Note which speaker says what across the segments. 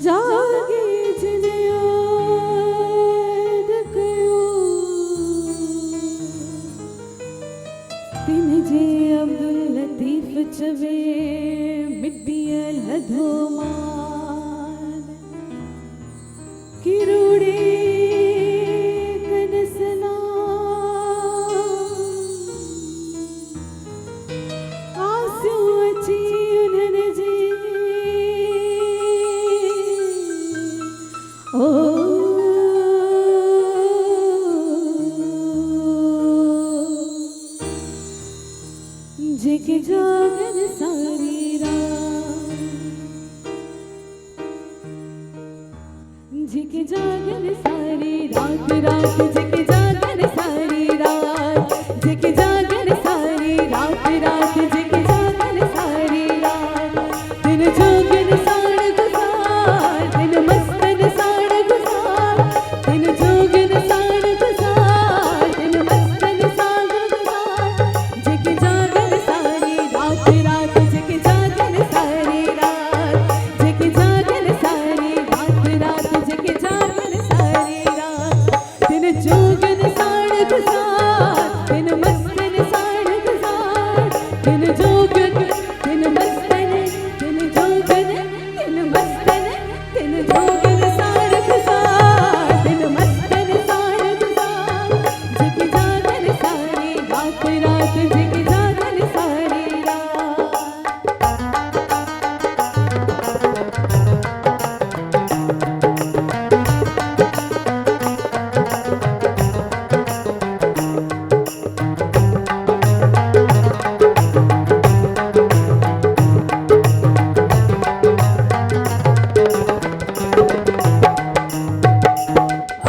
Speaker 1: जागे जिन याद कयो तिन जे अब्दुल लतीफ चवे मिट्टिया लधो मान किरूड़े कनसना आंसू अची उन्हनि जे ओ जेके जागन सारी रात जेके जागन सारी रात रात जेके जागन सारी रात जेके जागन सारी रात रात जेके जागन सारी रात दिन जोगन साड़ गुजार दिन मस्तन साड़ गुजार दिन जोगन साड़ गुजार दिन मस्तन साड़ गुजार जेके जागन सारी रात रात जेके जागन सारी रात जेके जागन सारी रात रात जेके जागन सारी रात दिन जोगन साड़ गुजार दिन मस्तन साड़ गुजार दिन जोगन दिन मस्तन दिन जोगन दिन मस्तन दिन जोगन साड़ गुजार दिन मस्तन साड़ गुजार जेके जागन सारी रात रात जेके जागन सारी रात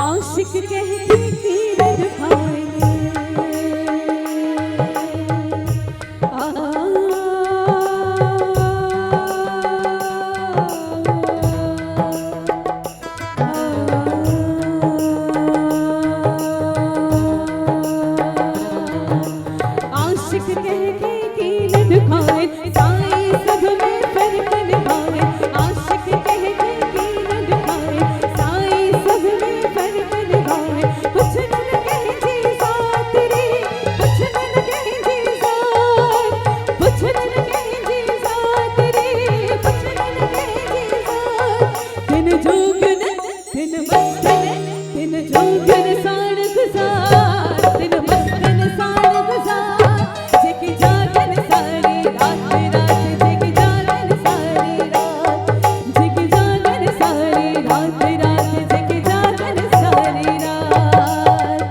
Speaker 1: आशिक कहते किरण खाएंगे आशिक कहते किरण खाए साई सब में फर्क निभाए आशिक कहते किरण खाए साई सब में फर्क निभाए कुछ न कहे जी साथ रे कुछ न कहे जी साथ कुछ न कहे जी साथ रे कुछ न कहे जी साथ दिन जोगन दिन मस्तन दिन जोगन साड़ गुजार दिन मस्तन साड़ गुजार जेके जागन सारी रात रात जेके जागन सारी रात जेके जागन सारी रात रात जेके जागन सारी रात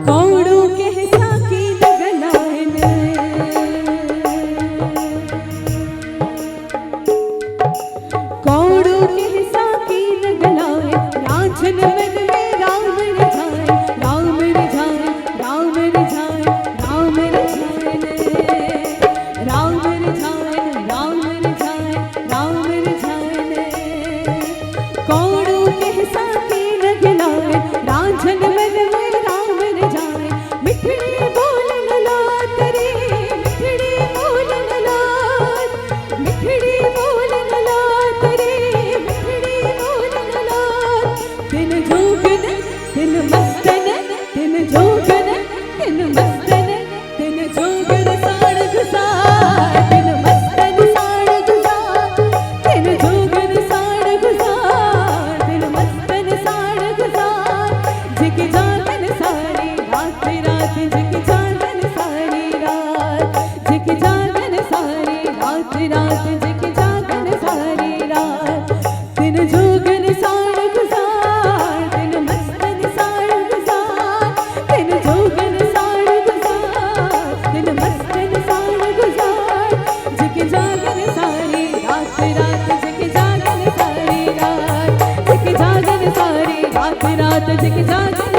Speaker 1: कौड़ों के साकी लगलाइन कौड़ों के साकी लगलाइन रांझन मन में राम रिझाए राम रिझाए राम रिझाए राम रिझाए राम रिझाए राम रिझाए राम रिझाए कौड़ों के साकी लगलाइन रांझन मन में राम रिझाए मिठड़ी बोलन लात रे मिठड़ी बोलन लात मिठड़ी बोलन लात रे मिठड़ी बोलन लात दिन जोगन दिन मस्तन दिन जोगन दिन मस्तन दिन जोगन साड़ गुजार दिन मस्तन साड़ गुजार दिन जोगन साड़ गुजार दिन मस्तन साड़ गुजार जेके जागन रात जग जागन